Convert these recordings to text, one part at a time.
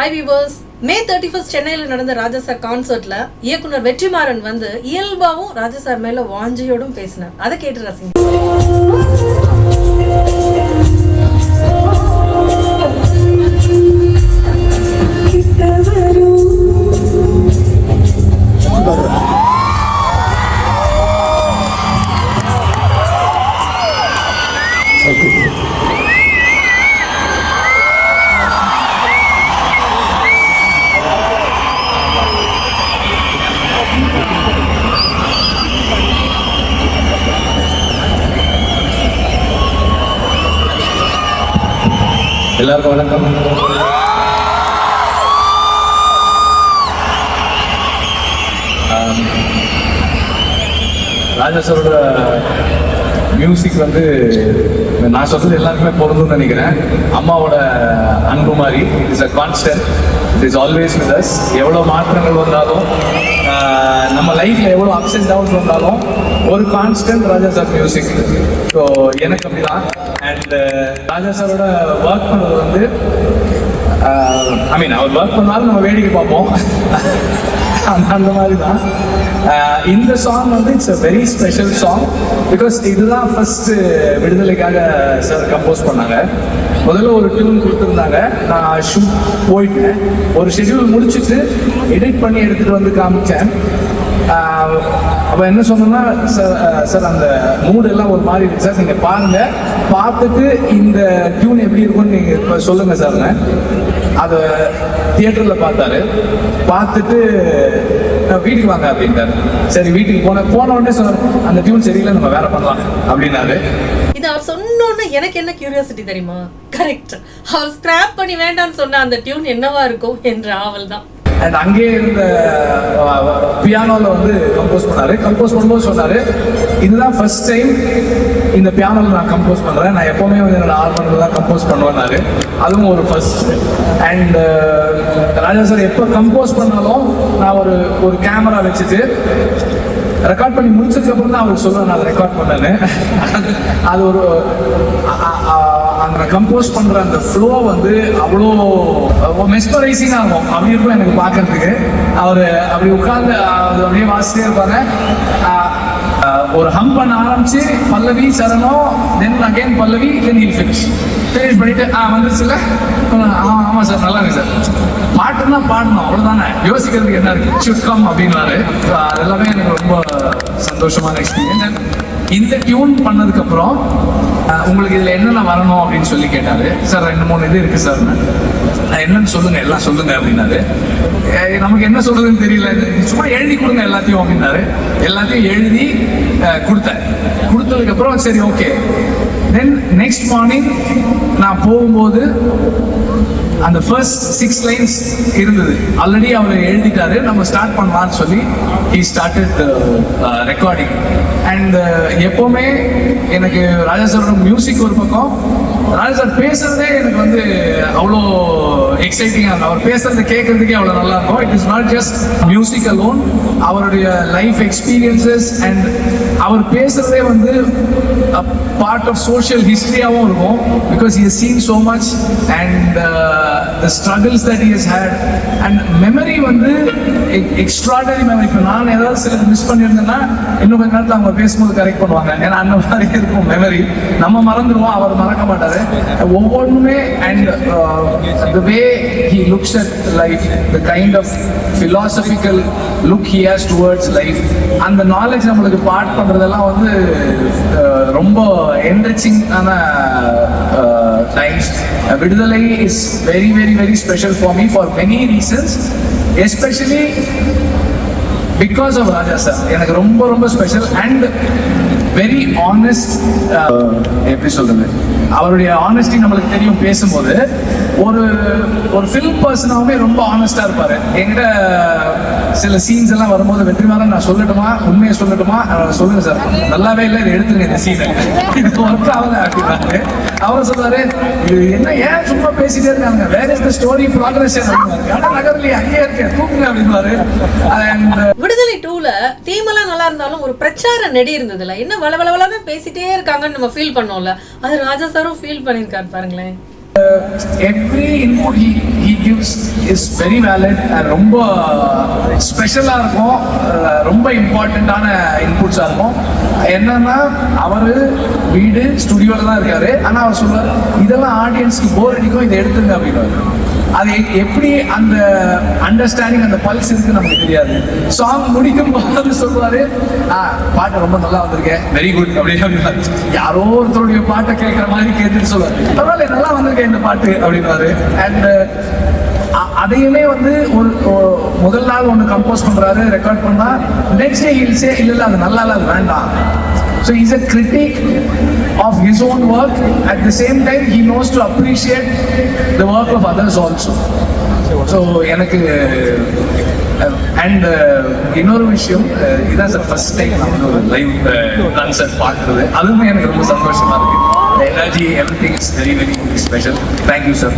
Hi viewers, மே 31 சென்னையில் நடந்த ராஜா sir கான்சர்ட்ல இயக்குனர் வெற்றிமாறன் வந்து இயல்பாவும் ராஜா சார் மேல வாஞ்சையோடும் பேசினார். அதை கேட்டு ரசிங்க. எல்லாருக்கும் வணக்கம். ராஜா சாரோட மியூசிக் வந்து நான் சொல்றது எல்லாருக்குமே பொருந்தும்னு நினைக்கிறேன். அம்மாவோட அன்பு மாதிரி it's a constant, it is always with us. எவ்வளோ மாற்றங்கள் வந்தாலும் நம்ம லைஃப்ல எவ்வளோ அப்ஸ் அண்ட் டவுன்ஸ் வந்தாலும் ஒரு கான்ஸ்டன்ட் ராஜா சார் மியூசிக். ஸோ எனக்கு அப்படிதான். அண்ட் ராஜா சாரோட ஒர்க் பண்ணது வந்து அவர் ஒர்க் பண்ணாலும் நம்ம வேடிக்கை பார்ப்போம், அந்த மாதிரி தான். இந்த சாங் வந்து it's a very special song because இதுதான் ஃபர்ஸ்ட் விடுதலைக்காக சார் கம்போஸ் பண்ணாங்க. முதல்ல ஒரு டியூன் கொடுத்துருந்தாங்க, நான் ஷூட் போயிட்டேன், ஒரு ஷெட்யூல் முடிச்சுட்டு எடிட் பண்ணி எடுத்துகிட்டு வந்து காமிச்சேன். அப்போ என்ன சொன்னோன்னா, சார் அந்த மூடு எல்லாம் ஒரு மாதிரி இருக்கு சார், நீங்கள் பாருங்கள், பார்த்துட்டு இந்த டியூன் எப்படி இருக்கும்னு நீங்கள் இப்போ சொல்லுங்கள் சார்னு. அதை தியேட்டரில் பார்த்துட்டு வீட்டுக்கு வாங்க அப்படின்ட்டாரு. சரி வீட்டுக்கு போன உடனே சொன்னார், அந்த டியூன் சரியில்லை, நம்ம வேற பண்ணலாம் அப்படின்னாரு. இது அவர் சொன்னோன்னு எனக்கு என்ன கியூரியாசிட்டி தெரியுமா? கரெக்ட், அவர் ஸ்கிராப் பண்ணி வேண்டாம்னு சொன்ன அந்த டியூன் என்னவா இருக்கும் என்ற ஆவல் தான். அண்ட் அங்கே இருந்த பியானோவில் வந்து கம்போஸ் பண்ணும்போது சொன்னார், இதுதான் ஃபர்ஸ்ட் டைம் இந்த பியானோவில் நான் கம்போஸ் பண்ணுறேன், நான் எப்போவுமே வந்து என்னோட ஆல்பமில் தான் கம்போஸ் பண்ணுவேன்னாரு. அதுவும் ஒரு ஃபர்ஸ்ட். அண்ட் ராஜா சார் எப்போ கம்போஸ் பண்ணாலும் நான் ஒரு கேமரா வச்சுட்டு ரெக்கார்ட் பண்ணி முடிச்சதுக்கப்புறம் தான் அவருக்கு சொல்லுவேன் நான் அதை ரெக்கார்ட் பண்ணேன்னு. அது ஒரு அந்த கம்போஸ் பண்ணுற அந்த ஃப்ளோ வந்து அவ்வளோ மெஸ்மரைசிங்காக இருக்கும். அப்படி இருக்கும் எனக்கு பார்க்கறதுக்கு. அவர் அப்படி உட்கார்ந்து அது அப்படியே வாசிட்டே இருப்பாங்க. ஒரு ஹம் பண்ண ஆரம்பிச்சு பல்லவி சரணம், தென் அகைன் பல்லவி, தென் ஹில் ஃபினிஷ் பண்ணிட்டு வந்துருச்சுல, ஆமாம் சார் நல்லா இருக்கு சார், பாட்டுன்னா பாடணும் அவ்வளோதானே, யோசிக்கிறதுக்கு என்ன இருக்கு, சுக்கம் அப்படின்னாரு. அதெல்லாமே எனக்கு ரொம்ப சந்தோஷமான எக்ஸ்பீரியன்ஸ். இந்த டியூன் பண்ணதுக்கப்புறம் உங்களுக்கு இதில் என்னென்ன வரணும் அப்படின்னு சொல்லி கேட்டார். சார் 2-3 இது இருக்குது சார், நான் என்னன்னு சொல்லுங்கள், எல்லாம் சொல்லுங்கள் அப்படின்னாரு. நமக்கு என்ன சொல்கிறதுன்னு தெரியல, சும்மா எழுதி கொடுங்க எல்லாத்தையும் அப்படின்னாரு. எல்லாத்தையும் எழுதி கொடுத்ததுக்கப்புறம் சரி ஓகே. தென் நெக்ஸ்ட் மார்னிங் நான் போகும்போது அந்த ஃபர்ஸ்ட் 6 லைன்ஸ் இருந்தது, ஆல்ரெடி அவர் எழுதிட்டாரு, நம்ம ஸ்டார்ட் பண்ணலான்னு சொல்லி he started ரெக்கார்டிங். அண்ட் எப்போவுமே எனக்கு ராஜா சாரோட மியூசிக் ஒரு பக்கம், ராஜா சார் பேசுறதே எனக்கு வந்து அவ்வளோ எக்ஸைட்டிங்காக இருக்கும். அவர் பேசுறதை கேட்கறதுக்கே அவ்வளோ நல்லா இருக்கும். It is not just music alone, அவருடைய லைஃப் எக்ஸ்பீரியன்சஸ் அண்ட் அவர் பேசுறதே வந்து பார்ட் ஆஃப் சோஷியல் ஹிஸ்டரியாகவும் இருக்கும். Because he has seen so much and the struggles that he has had and memory வந்து எக்ஸ்ட்ராடனரி மெமரி. இப்போ நான் ஏதாவது சில மிஸ் பண்ணியிருந்தேன்னா இன்னும் கொஞ்ச நேரத்தில் அவங்க பேசும்போது கரெக்ட் பண்ணுவாங்க, ஏன்னா அந்த மாதிரி இருக்கும் மெமரி. நம்ம மறந்துடுவோம், அவர் மறக்க மாட்டார் ஒவ்வொன்றுமே. And the way he looks at life, the kind of philosophical look he has towards life, அந்த நாலேஜ் நம்மளுக்கு பார்ட் பண்ணுறதெல்லாம் வந்து ரொம்ப enriching-ஆன times. விடுதலை is very very very special for me for many reasons, especially because of Raja sir. எனக்கு ரொம்ப ரொம்ப special and very honest. எப்படி சொல்றது, அவருடைய ஆனஸ்டி நம்மளுக்கு தெரியும். பேசும்போது ஒரு ஃபிலிம் பர்சனாகவே ரொம்ப ஆனஸ்டாக இருப்பார். என்கிட்ட சில சீன்ஸ் எல்லாம் வரும்போது, வெற்றிமாறன் நான் சொல்லட்டுமா, உண்மையை சொல்லட்டுமா, சொல்லுங்க சார், நல்லாவே இல்லை, இதை எடுத்துருங்க இந்த சீனை, இது ஒர்க் ஆகல அப்படின்னாரு. அவர் சொல்றாரு, இது என்ன ஏன் சும்மா பேசிட்டே இருக்காங்க, வேற இந்த ஸ்டோரி ப்ராக்ரஷன் நகர்லையே அங்கேயே இருக்கேன் தூக்குங்க அப்படின்னாரு. விடுதலை 2ல தீமெல்லாம் நல்லா இருந்தாலும் ஒரு பிரச்சார நெடி இருந்ததுல, என்ன வளவளவளாவே பேசிட்டே இருக்காங்கன்னு நம்ம ஃபீல் பண்ணோம்ல, அது ராஜா சாரும் ஃபீல் பண்ணியிருக்காரு பாருங்களேன். Every input he gives is very valid and ரொம்ப ஸ்பெஷலாக இருக்கும், ரொம்ப இம்பார்ட்டண்ட்டான இன்புட்ஸாக இருக்கும். என்னன்னா அவர் வீடு ஸ்டுடியோவில் தான் இருக்காரு, ஆனால் அவர் சொல்லுவார் இதெல்லாம் ஆடியன்ஸ்க்கு போர் அடிக்கும், இதை எடுத்துங்க அப்படின்னு. அது எப்படி அந்த அண்டர்ஸ்டாண்டிங், அந்த பல்ஸ் இருக்கு நமக்கு தெரியாது. சாங் முடிக்கும் போது சொல்லுவாரு பாட்டு ரொம்ப நல்லா வந்திருக்கேன், வெரி குட் அப்படின்னு. யாரோ ஒருத்தருடைய பாட்டை கேட்குற மாதிரி கேட்டுட்டு சொல்லுவார் பரவாயில்ல நல்லா வந்திருக்கேன் இந்த பாட்டு அப்படின்னாரு. அண்ட் அதையுமே வந்து ஒரு முதல் நாள் ஒன்று கம்போஸ் பண்றாரு, ரெக்கார்ட் பண்ணா நெக்ஸ்ட் டே ஹில்ஸே இல்லை அது நல்லா இல்லை, அது வேண்டாம். So he's a critic of his own work. At the same time, he knows to appreciate the work of others also. So எனக்கு அண்ட் இன்னொரு விஷயம், இதான் சார் ஃபர்ஸ்ட் டைம் நான் வந்து ஒரு லைவ் கான்சர்ட் பார்க்குறது, அதுவுமே எனக்கு ரொம்ப சந்தோஷமா இருக்கு. Energy everything is very very special. Thank you sir.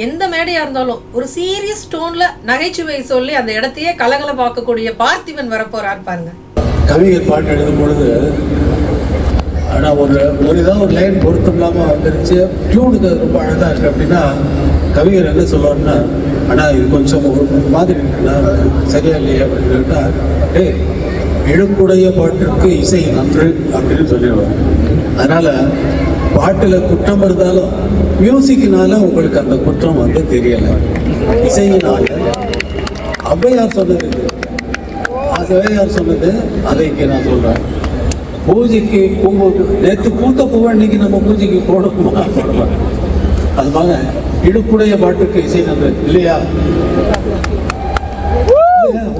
எந்த மேடையா இருந்தாலும் ஒரு சீரியஸ் டோன்ல நகைச்சுவை சொல்லி அந்த இடத்தையே கலகலப்பாக்கக்கூடிய பார்த்திபன் வரப்போறார் பாருங்க. கவிஞர் பாட்டு எழுதும் பொழுது ஆனால் ஒரு ஏதாவது ஒரு லைன் பொருத்தம் இல்லாமல் வந்துருச்சு, டியூனுக்கு அது ரொம்ப அழகாக இருக்குது அப்படின்னா கவிஞர் என்ன சொல்லுவார்னா, ஆனால் இது கொஞ்சம் ஒரு மாதிரி இருக்குன்னா சரியா இல்லையா அப்படின்னு கேட்டால் இழுக்குடைய பாட்டிற்கு இசை நன்று அப்படின்னு சொல்லிடுவார். அதனால் பாட்டில் குற்றம் இருந்தாலும் மியூசிக்கினால உங்களுக்கு அந்த குற்றம் வந்து தெரியலை, இசையினால. ஔவையார் சொன்னது இது, ஔவையார் சொன்னது அதை இங்கே நான் சொல்கிறேன். பூஜைக்கு பூ நேற்று பூத்த பூவை இன்னைக்கு நம்ம பூஜைக்கு போடணுமா? அது மாதிரி இடுப்புடைய பாட்டுக்கு இசை நன்று இல்லையா?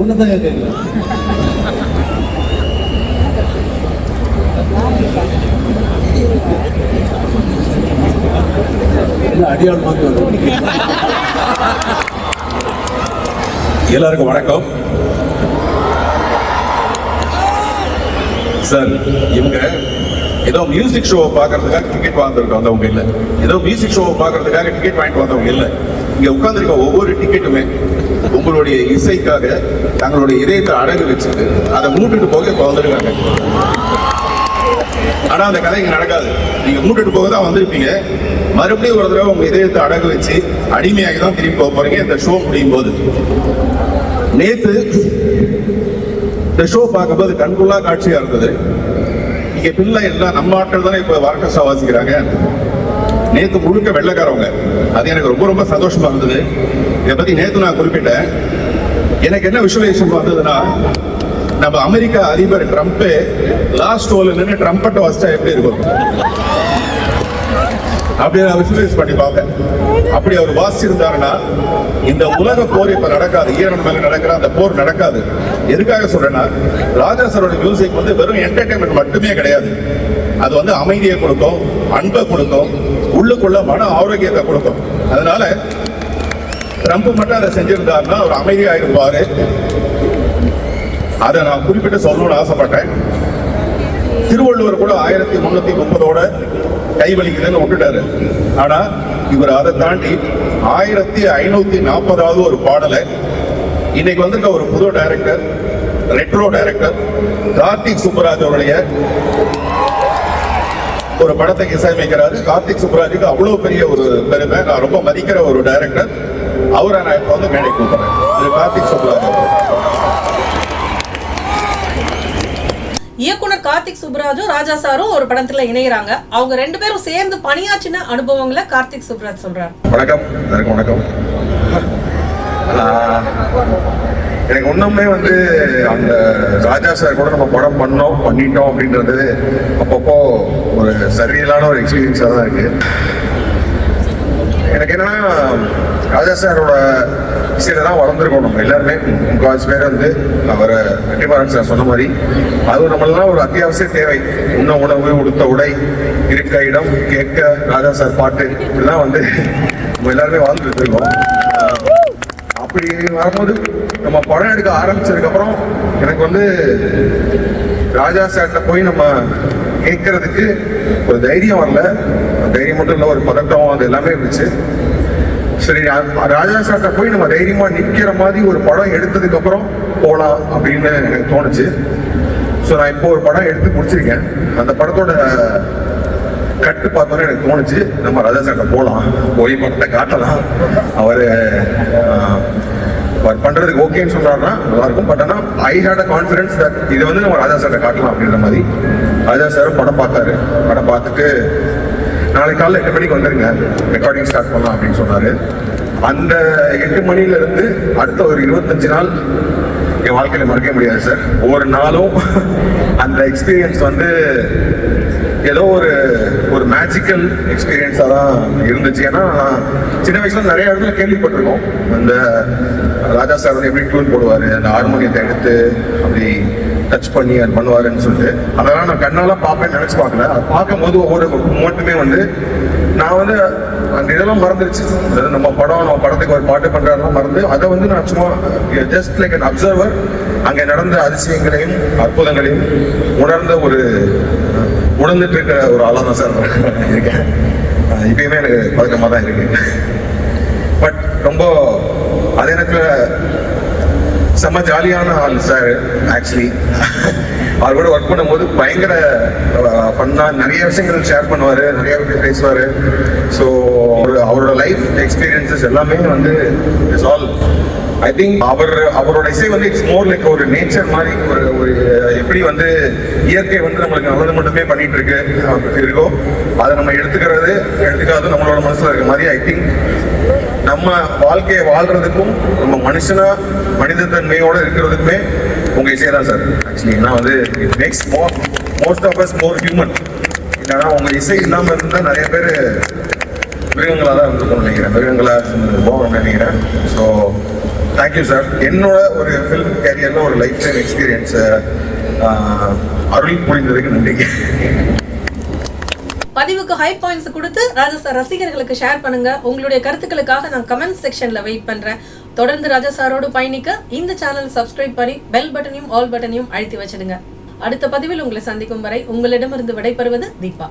ஒன்றுதான் கேட்கலாம். அடியாள் மாதிரி வந்து எல்லாருக்கும் வணக்கம் சார். இவங்க ஏதோ மியூசிக் ஷோவை பார்க்கறதுக்காக டிக்கெட் வாங்கிட்டு வந்தவங்க இல்லை, ஏதோ மியூசிக் ஷோவை பார்க்கறதுக்காக டிக்கெட் வாங்கிட்டு வந்தவங்க இல்லை. இங்க உட்கார்ந்துருக்க ஒவ்வொரு டிக்கெட்டுமே உங்களுடைய இசைக்காக தங்களுடைய இதயத்தை அடகு வச்சுட்டு அதை மூட்டுட்டு போக இப்போ வந்துருக்காங்க. ஆனா அந்த கதை இங்க நடக்காது. நீங்க மூட்டுட்டு போக தான் வந்திருப்பீங்க, மறுபடியும் ஒரு தடவை உங்க இதயத்தை அடகு வச்சு அடிமையாகி தான் திரும்பி போக போறீங்க இந்த ஷோ முடியும் போது. நேத்து இந்த ஷோ பார்க்கும்போது கண்கொள்ளா காட்சியா இருந்தது. இங்க பிள்ளை எல்லாம் நம்ம ஆட்கள் தானே இப்ப ஆர்கெஸ்ட்ரா வாசிக்கிறாங்க, நேத்து முழுக்க வெள்ளைக்காரவங்க. அது எனக்கு ரொம்ப ரொம்ப சந்தோஷமா இருந்தது. இதை பத்தி நேத்து நான் குறிப்பிட்டேன். எனக்கு என்ன விஷுவலைசேஷன் வந்ததுன்னா, நம்ம அமெரிக்கா அதிபர் ட்ரம்ப் லாஸ்ட் ரோல நின்று ட்ரம்பட்டை வாசிச்சா எப்படி இருக்கும் அப்படி நான் விஷுவலைஸ் பண்ணி பார்ப்பேன். அப்படி அவர் வாசிச்சிருந்தாருன்னா இந்த உலக போர் இப்ப நடக்காது, ஈரான் மேல நடக்கிற அந்த போர் நடக்காது. எதுக்காக சொல்றேன்னா, ராஜா சாரோட மியூசிக் வந்து வெறும் என்டர்டைன்மெண்ட் மட்டுமே கிடையாது. அது வந்து அமைதியை கொடுக்கும், அன்பை கொடுக்கும், உள்ளுக்குள்ள மன ஆரோக்கியத்தை கொடுக்கும். அதனால ட்ரம்ப் மட்டும் அதை செஞ்சிருந்தாருன்னா அவர் அமைதியா இருப்பாரு. அதை நான் குறிப்பிட்டு சொல்லணும்னு ஆசைப்பட்டேன். திருவள்ளுவர் கூட 1330ஓட கைவலிக்குதுன்னு விட்டுட்டாரு. ஆனா இவர் அதை தாண்டி 1540வது ஒரு பாடலை இன்னைக்கு வந்திருக்க ஒரு புது director, retro director Karthik Subbaraj அவருடைய ஒரு படத்தை இசையமைக்கிறாரு. கார்த்திக் சுப்பராஜுக்கு அவ்வளவு பெரிய ஒரு பெருமை. நான் ரொம்ப மதிக்கிற ஒரு டைரக்டர். அவரை நான் இப்ப வந்து மேடை கூப்பிடுறேன். இது கார்த்திக் சுப்பராஜ். இயக்குனர் கார்த்திக் சுப்ராஜும் ராஜா சாரும் ஒரு படத்துல இணைகிறாங்க. அவங்க ரெண்டு பேரும் சேர்ந்து பணியாற்றின அனுபவங்களை கார்த்திக் சுப்ராஜ் சொல்றாரு. வணக்கம், எல்லாருக்கும் வணக்கம். எனக்கு ஒண்ணுமே வந்து அந்த ராஜா சார் கூட நம்ம படம் பண்ணிட்டோம் அப்படின்றது அப்பப்போ ஒரு சரியில்லான ஒரு எக்ஸ்பீரியன்ஸா தான் இருக்கு. எனக்கு என்னன்னா, ராஜா சாரோட இசையில தான் வளர்ந்துருக்கோம் நம்ம எல்லாருமே. முக்கால்வாசி பேர் வந்து அவரை வெற்றிமாறன் சார் சொன்ன மாதிரி அது நம்மளாம் ஒரு அத்தியாவசிய தேவை. உண்ண உணவு, உடுத்த உடை, இருக்க இடம், கேட்க ராஜா சார் பாட்டு, இதெல்லாம் வந்து நம்ம எல்லாருமே வாழ்ந்துட்டு இருக்கோம். அப்படி வரும்போது நம்ம படம் எடுக்க ஆரம்பிச்சதுக்கு அப்புறம் எனக்கு வந்து ராஜா சார்ட்ட போய் நம்ம கேட்கறதுக்கு ஒரு தைரியம் வரல. தைரியம் மட்டும் இல்லை, ஒரு பதட்டம், அது எல்லாமே இருந்துச்சு. சரி ராஜா சார்ட்ட போய் நம்ம தைரியமா நிக்கிற மாதிரி ஒரு படம் எடுத்ததுக்கு அப்புறம் போலாம் அப்படின்னு எனக்கு தோணுச்சு. ஸோ நான் இப்போ ஒரு படம் எடுத்து முடிச்சிருக்கேன். அந்த படத்தோட கட்டு பார்த்தோன்னே எனக்கு தோணுச்சு நம்ம ராஜா சார்ட்ட போகலாம், போய் படத்தை காட்டலாம். அவர் பண்றதுக்கு ஓகேன்னு சொல்றாருன்னா நல்லா இருக்கும். பட் ஆனால் ஐ ஹேட் அ கான்ஃபிடன்ஸ் தட் இதை வந்து நம்ம ராஜா சார்ட்ட காட்டலாம் அப்படின்ற மாதிரி. ராஜா சார் படம் பார்த்தாரு. படம் பார்த்துட்டு நாளைக்கு காலையில் 8 மணிக்கு வந்துருங்க, ரெக்கார்டிங் ஸ்டார்ட் பண்ணலாம் அப்படின்னு சொன்னாரு. அந்த 8 மணில இருந்து அடுத்த ஒரு 25 நாள் என் வாழ்க்கையில மறக்க முடியாது சார். ஒவ்வொரு நாளும் அந்த எக்ஸ்பீரியன்ஸ் வந்து ஏதோ ஒரு மேஜிக்கல் எக்ஸ்பீரியன்ஸாக தான் இருந்துச்சு. ஏன்னா சின்ன வயசுல நிறைய இடத்துல கேள்விப்பட்டிருக்கோம் அந்த ராஜா சார் வந்து எப்படி டியூன் போடுவார், அந்த ஹார்மோனியத்தை எடுத்து அப்படி டச் பண்ணி அது பண்ணுவாருன்னு சொல்லிட்டு அதெல்லாம் நான் கண்ணாலாம் பார்ப்பேன் நினைச்சு பார்க்கல. அதை பார்க்கும்போது ஒவ்வொரு மூமெண்ட்டுமே வந்து நான் வந்து அந்த இதெல்லாம் மறந்துருச்சு. அதாவது நம்ம படத்துக்கு ஒரு பாட்டு பண்றதெல்லாம் மறந்து அதை வந்து நான் சும்மா ஜஸ்ட் லைக் அன் அப்சர்வர் அங்கே நடந்த அதிசயங்களையும் அற்புதங்களையும் உணர்ந்துட்டு இருக்கிற ஒரு ஆளாக தான் சார் இருக்கேன். இப்பயுமே எனக்கு பழக்கமாக தான் இருக்கு. பட் ரொம்ப அதே நேரத்தில் செம்ம ஜாலியான ஆள் சார். ஆக்சுவலி அவர் கூட ஒர்க் பண்ணும்போது பயங்கர ஃபன்னா, நிறைய விஷயங்கள் ஷேர் பண்ணுவார், நிறைய பேசுவார். ஸோ அவரோட லைஃப் எக்ஸ்பீரியன்சஸ் எல்லாமே வந்து இட்ஸ் ஆல் ஐ திங்க் அவரோட இசை வந்து இட்ஸ் மோர் லைக் ஒரு நேச்சர் மாதிரி. ஒரு எப்படி வந்து இயற்கை வந்து நம்மளுக்கு நல்லது மட்டுமே பண்ணிட்டு இருக்கோ அதை நம்ம எடுத்துக்காது நம்மளோட மனசுல இருக்க மாதிரி. ஐ திங்க் நம்ம வாழ்க்கையை வாழ்றதுக்கும் நம்ம மனிதத்தன்மையோட இருக்கிறதுக்குமே உங்க இசை தான் சார். ஆக்சுவலி ஏன்னா வந்து it makes most of us more human. இல்லைன்னா உங்க இசை இல்லாமல் இருந்தால் நிறைய பேர் மிருகங்களாக தான் இருந்திருக்கும்னு நினைக்கிறேன், மிருகங்களாக போகணும்னு நினைக்கிறேன். So thank you sir. என்னோட ஒரு ஃபிலிம் கேரியரில் ஒரு லைஃப் டைம் எக்ஸ்பீரியன்ஸை அருள் புரிந்ததுக்கு நன்றி. பதிவுக்கு ஹை பாயிண்ட்ஸ் கொடுத்து ராஜா சார் ரசிகர்களுக்கு ஷேர் பண்ணுங்க. உங்களுடைய கருத்துக்களுக்காக நான் கமெண்ட் செக்ஷன்ல வெயிட் பண்றேன். தொடர்ந்து ராஜா சாரோடு பயணிக்க இந்த சேனல் சப்ஸ்கிரைப் பண்ணி பெல் பட்டனையும் ஆல் பட்டனையும் அழுத்தி வச்சிடுங்க. அடுத்த பதிவில் உங்களை சந்திக்கும் வரை உங்களிடமிருந்து விடைபெறுவது தீபா.